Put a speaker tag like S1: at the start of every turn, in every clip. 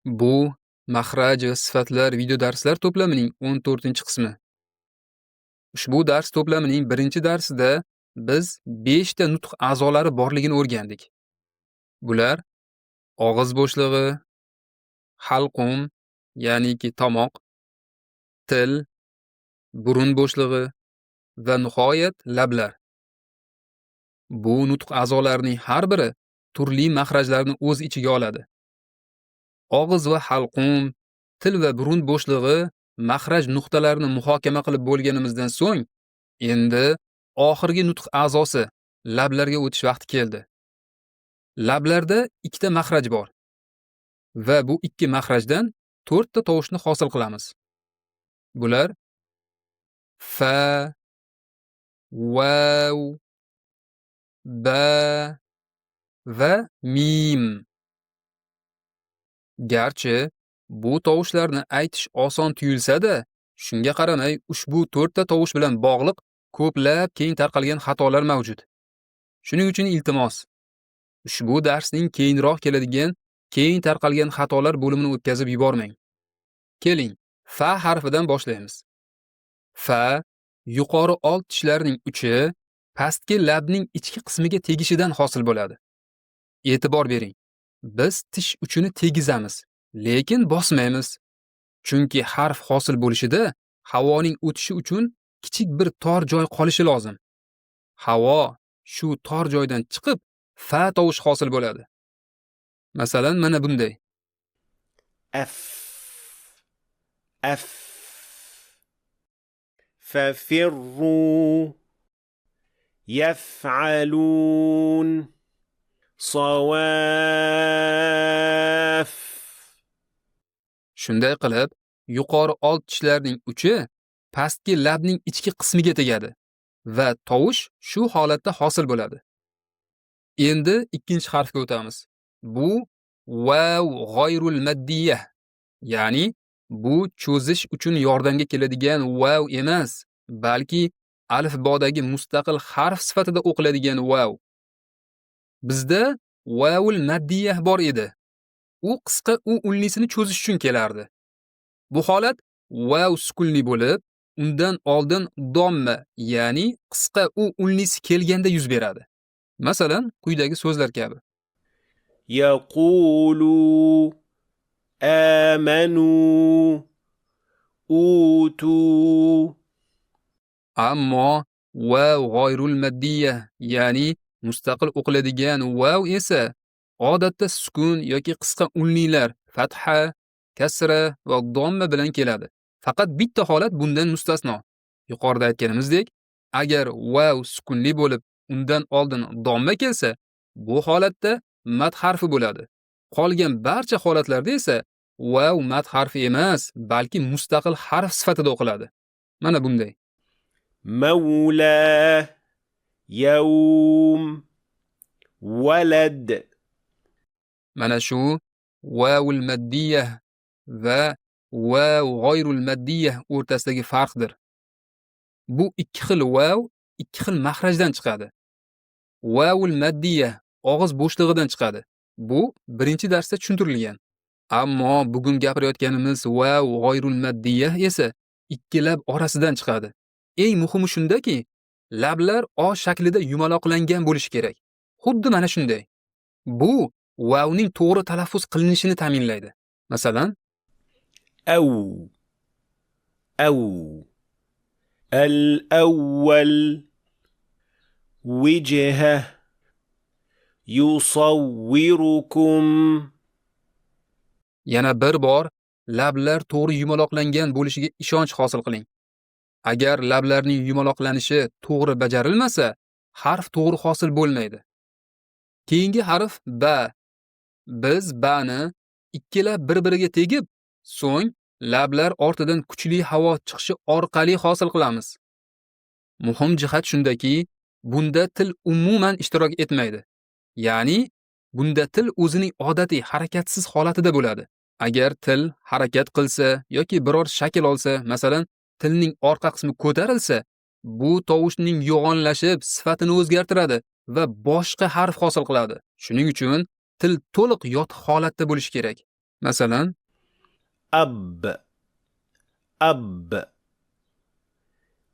S1: Bu maxraj va sifatlar video darslar to'plamining 14-qismi. Ushbu dars to'plamining birinchi darsida biz 5 ta nutq a'zolari borligini o'rgandik. Bular og'iz bo'shlig'i, halqum, ya'niki tomoq, til, burun bo'shlig'i va nihoyat lablar. Bu nutq a'zolarining har biri turli maxrajlarni o'z ichiga oladi. Og'iz va halqum, til va burun bo'shlig'i maxraj nuqtalarini muhokama qilib bo'lganimizdan so'ng, endi oxirgi nutq a'zosi lablarga o'tish vaqti keldi. Lablarda ikkita maxraj bor va bu ikki maxrajdan 4 ta tovushni hosil qilamiz. Bular fa, vav, ba va mim. Garchi bu tovushlarni aytish oson tuyulsa-da, shunga qaramay ushbu 4 ta tovush bilan bog'liq ko'plab keng tarqalgan xatolar mavjud. Shuning uchun iltimos, ushbu darsning keyinroq keladigan keng tarqalgan xatolar bo'limini o'tkazib yubormang. Keling, fa harfidan boshlaymiz. Fa yuqori old tishlarning uchi pastki labning ichki qismiga tegishidan hosil bo'ladi. E'tibor bering. Biz tish uchini tegizamiz, lekin bosmaymiz. Chunki harf hosil bo'lishida havoning o'tishi uchun kichik bir tor joy qolishi lozim. Havo shu tor joydan chiqib, fa tovush hosil bo'ladi. Masalan, mana bunday.
S2: أف أف ففروا يفعلون صواف.
S1: Shunday qilib, yuqori old tishlarning uchi pastki labning ichki qismiga tegadi va tovush shu holatda hosil bo'ladi. Endi ikkinchi harfga o'tamiz. Bu vav g'oyrul maddiyah, ya'ni bu cho'zish uchun yordamga keladigan vav emas, balki alifbodagi mustaqil harf sifatida o'qiladigan vav. Bizda vavul maddiyah bor edi. U qisqa u unlisini cho'zish uchun kelardi. Bu holat vav sukunli bo'lib, undan oldin domma, ya'ni qisqa u unlisi kelganda yuz beradi. Masalan, quyidagi so'zlar kabi.
S2: يقولوا آمنوا أوتوا.
S1: Ammo vav g'oyrul maddiyah, ya'ni mustaqil o'qiladigan vav esa odatda sukun yoki qisqa unlilar fatha, kasra va domma bilan keladi. Faqat bitta holat bundan mustasno. Yuqorida aytganimizdek, agar vav sukunli bo'lib, undan oldin domma kelsa, bu holatda mad harfi bo'ladi. Qolgan barcha holatlarda esa vav mad harfi emas, balki mustaqil harf sifatida o'qiladi. Mana bunday.
S2: مولى يوم ولد.
S1: Mana shu vavul maddiyah va vav g'oyrul maddiyah o'rtasidagi farqdir. Bu ikki xil vav ikki xil maxrajdan chiqadi. Vavul maddiyah og'iz bo'shlig'idan chiqadi. Bu birinchi darsda tushuntirilgan. Ammo bugun gapirayotganimiz vav g'oyrul maddiyah esa ikki lab orasidan chiqadi. Eng muhimi shundaki, lablar o shaklida yumaloqlangan bo'lishi kerak. Xuddi mana shunday. Bu vavning to'g'ri talaffuz qilinishini ta'minlaydi. Masalan,
S2: أو أو الأول وجهة يصوركم.
S1: yana bir bor lablar to'g'ri yumaloqlangan bo'lishiga ishonch hosil qiling. Agar lablarning yumaloqlanishi to'g'ri bajarilmasa, harf to'g'ri hosil bo'lmaydi. Keyingi harf ba. Biz bani ikki lab bir-biriga tegib, so'ng lablar ortidan kuchli havo chiqishi orqali hosil qilamiz. Muhim jihat shundaki, bunda til umuman ishtirok etmaydi. Ya'ni, bunda til o'zining odatiy harakatsiz holatida bo'ladi. Agar til harakat qilsa yoki biror shakl olsa, masalan, tilning orqa qismi ko'tarilsa, bu tovushning yo'g'onlashib, sifatini o'zgartiradi va boshqa harf hosil qiladi. Shuning uchun til to'liq yotiq holatda bo'lishi kerak. Masalan,
S2: أب أب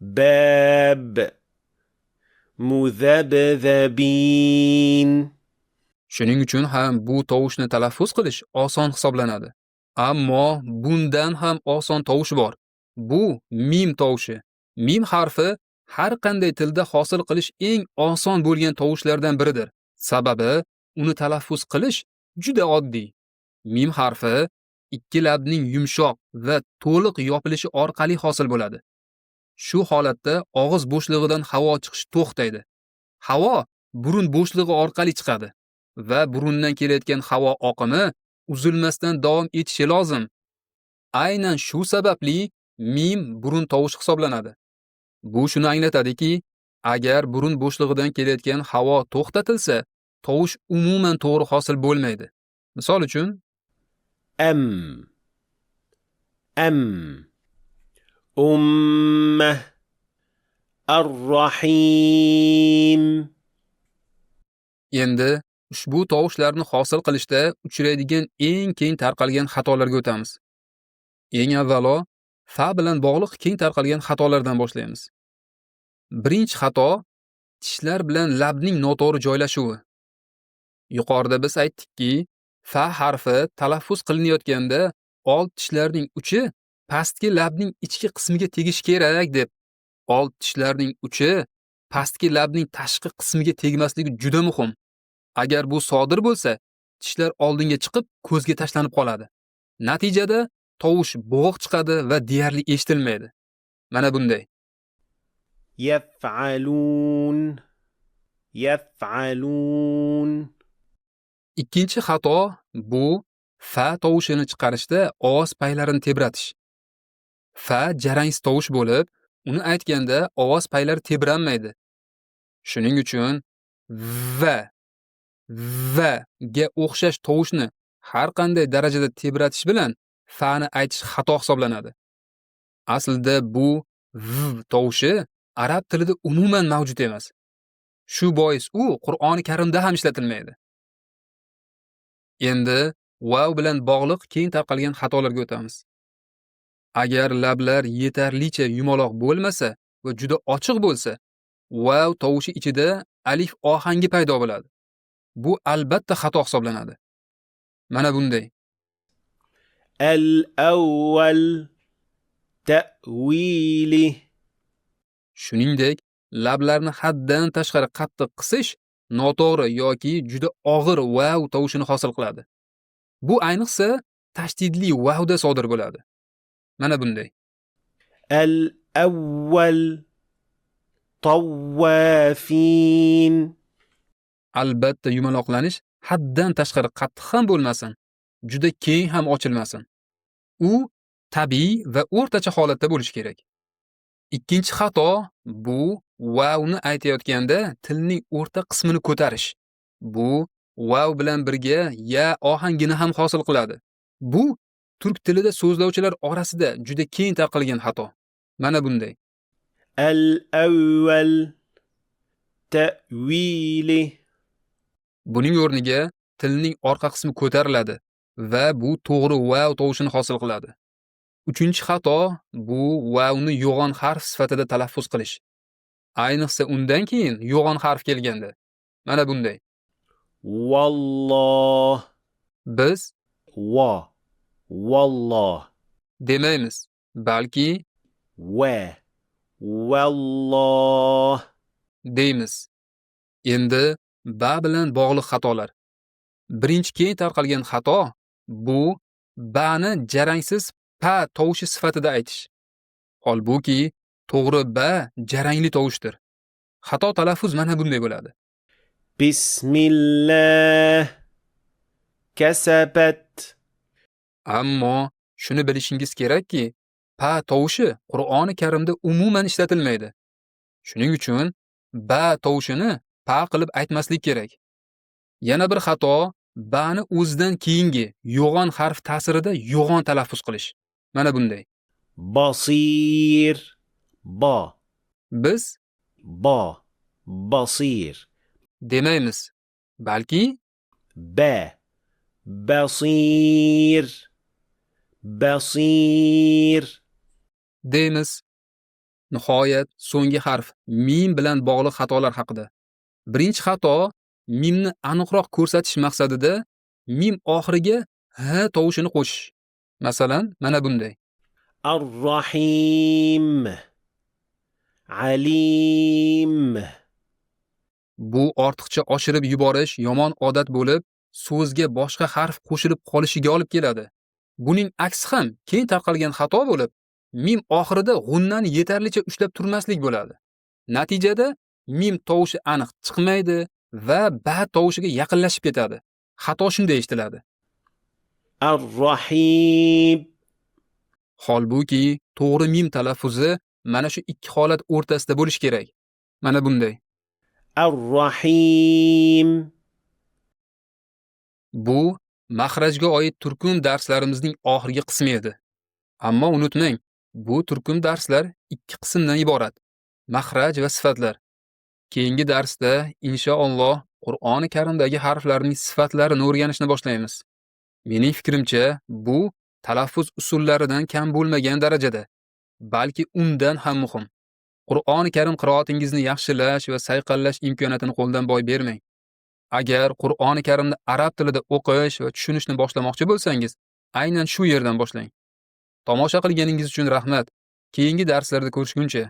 S2: باب مذبذبين.
S1: shuning uchun ham bu tovushni talaffuz qilish oson hisoblanadi. Ammo bundan ham oson tovush bor. Bu mim tovushi. Mim harfi har qanday tilda hosil qilish eng oson bo'lgan tovushlardan biridir. Sababi uni talaffuz qilish juda oddiy. Mim harfi ikki labning yumshoq va to'liq yopilishi orqali hosil bo'ladi. Shu holatda og'iz bo'shlig'idan havo chiqish to'xtaydi. Havo burun bo'shlig'i orqali chiqadi va burundan kelayotgan havo oqimi uzilmasdan davom etishi lozim. Aynan shu sababli mim burun tovushi hisoblanadi. Bu shuni anglatadiki, agar burun bo'shlig'idan kelayotgan havo to'xtatilsa, tovush umuman to'g'ri hosil bo'lmaydi. Misol uchun,
S2: أم أم أمة الرحيم.
S1: endi ushbu tovushlarni hosil qilishda uchraydigan eng keng tarqalgan xatolarga o'tamiz. Eng avvalo, fa bilan bog'liq keng tarqalgan xatolardan boshlaymiz. Birinchi xato tishlar bilan labning noto'g'ri joylashuvi. Yuqorida biz aytdikki, fa harfi talaffuz qilinayotganda old tishlarning uchi pastki labning ichki qismiga tegishi kerak deb. Old tishlarning uchi pastki labning tashqi qismiga tegmasligi juda muhim. Agar bu sodir bo'lsa, tishlar oldinga chiqib, ko'zga tashlanib qoladi. Natijada tovush bo'g'iq chiqadi va deyarli eshitilmaydi. Mana bunday.
S2: يفعلون يفعلون.
S1: Ikkinchi xato bu fa tovushini chiqarishda ovoz paylarini tebratish. Fa jarangsiz tovush bo'lib, uni aytganda ovoz paylari tebranmaydi. Shuning uchun va ga o'xshash tovushni har qanday darajada tebratish bilan fa'ni aytish xato hisoblanadi. Aslida bu tovushi arab tilida umuman mavjud emas. Shu bois u Qur'oni Karimda ham ishlatilmaydi. Endi vav bilan bog'liq keng tarqalgan xatolarga o'tamiz. Agar lablar yetarlicha yumaloq bo'lmasa va juda ochiq bo'lsa, vav tovushi ichida alif ohangi paydo bo'ladi. Bu albatta xato hisoblanadi. Mana bunday.
S2: الأول تأويله.
S1: Shuningdek, lablarni haddan tashqari qattiq qisish noto'g'ri yoki juda og'ir vav tovushini hosil qiladi. Bu ayniqsa tashdidli vavda sodir bo'ladi. Mana bunday.
S2: الأول طوافين.
S1: Albatta yumaloqlanish haddan tashqari qattiq ham bo'lmasin, juda keng ham ochilmasin. U tabiiy va o'rtacha holatda bo'lishi kerak. Ikkinchi xato bu vavni aytayotganda tilning o'rta qismini ko'tarish. Bu vav bilan birga ya ohangini ham hosil qiladi. Bu turk tilida so'zlovchilar orasida juda keng tarqalgan xato. Mana bunday.
S2: الأول تأويله.
S1: Buning o'rniga tilning orqa qismi ko'tariladi va bu to'g'ri vav tovushini hosil qiladi. Uchinchi xato bu vavni yo'g'on harf sifatida talaffuz qilish. Ayniqsa undan keyin yo'g'on harf kelganda. Mana bunday.
S2: والله.
S1: Biz
S2: والله
S1: demaymiz, balki
S2: والله
S1: deymiz. Endi ba bilan bog'liq xatolar. Birinchi keng tarqalgan xato bu ba'ni jarangsiz pa tovushi sifatida aytish. Holbuki to'g'ri ba jarangli tovushdir. Xato talaffuz mana bunday bo'ladi.
S2: بسم الله كسبت.
S1: Ammo shuni bilishingiz kerakki, pa tovushi Qur'oni Karimda umuman ishlatilmaydi. Shuning uchun ba tovushini pa qilib aytmaslik kerak. Yana bir xato ba'ni o'zidan keyingi yo'g'on harf ta'sirida yo'g'on talaffuz qilish. Mana bunday.
S2: بصير.
S1: Biz
S2: بصير.
S1: demaymiz, balki
S2: بصير بصير
S1: deymiz. Nihoyat so'nggi harf mim bilan bog'liq xatolar haqida. Birinchi xato mimni aniqroq ko'rsatish maqsadida mim oxiriga h tovushini qo'shish. Masalan, mana bunday.
S2: الرحيم عليم
S1: Bu ortiqcha oshirib yuborish yomon odat bo'lib, so'zga boshqa harf qo'shilib qolishiga olib keladi. Buning aksi ham keng tarqalgan xato bo'lib, mim oxirida g'unnani yetarlicha ushlab turmaslik bo'ladi. Natijada mim tovushi aniq chiqmaydi va ba tovushiga yaqinlashib ketadi. Xato shunday eshitiladi.
S2: الرحيم
S1: Holbuki, to'g'ri mim talaffuzi mana shu ikki holat o'rtasida bo'lishi kerak. Mana bunday.
S2: الرحيم
S1: Bu maxrajga oid turkum darslarimizning oxirgi qismi edi. Ammo unutmang, bu turkum darslar ikki qismdan iborat. Maxraj va sifatlar. Keyingi darsda inshaalloh Qur'oni Karimdagi harflarning sifatlarini o'rganishni boshlaymiz. Mening fikrimcha, bu talaffuz usullaridan kam bo'lmagan darajada, balki undan ham muhim. Qur'oni Karim qiroatingizni yaxshilash va sayqallash imkoniyatini qo'ldan boy bermang. Agar Qur'oni Karimni arab tilida o'qish va tushunishni boshlamoqchi bo'lsangiz, aynan shu yerdan boshlang. Tomosha qilganingiz uchun rahmat. Keyingi darslarda ko'rishguncha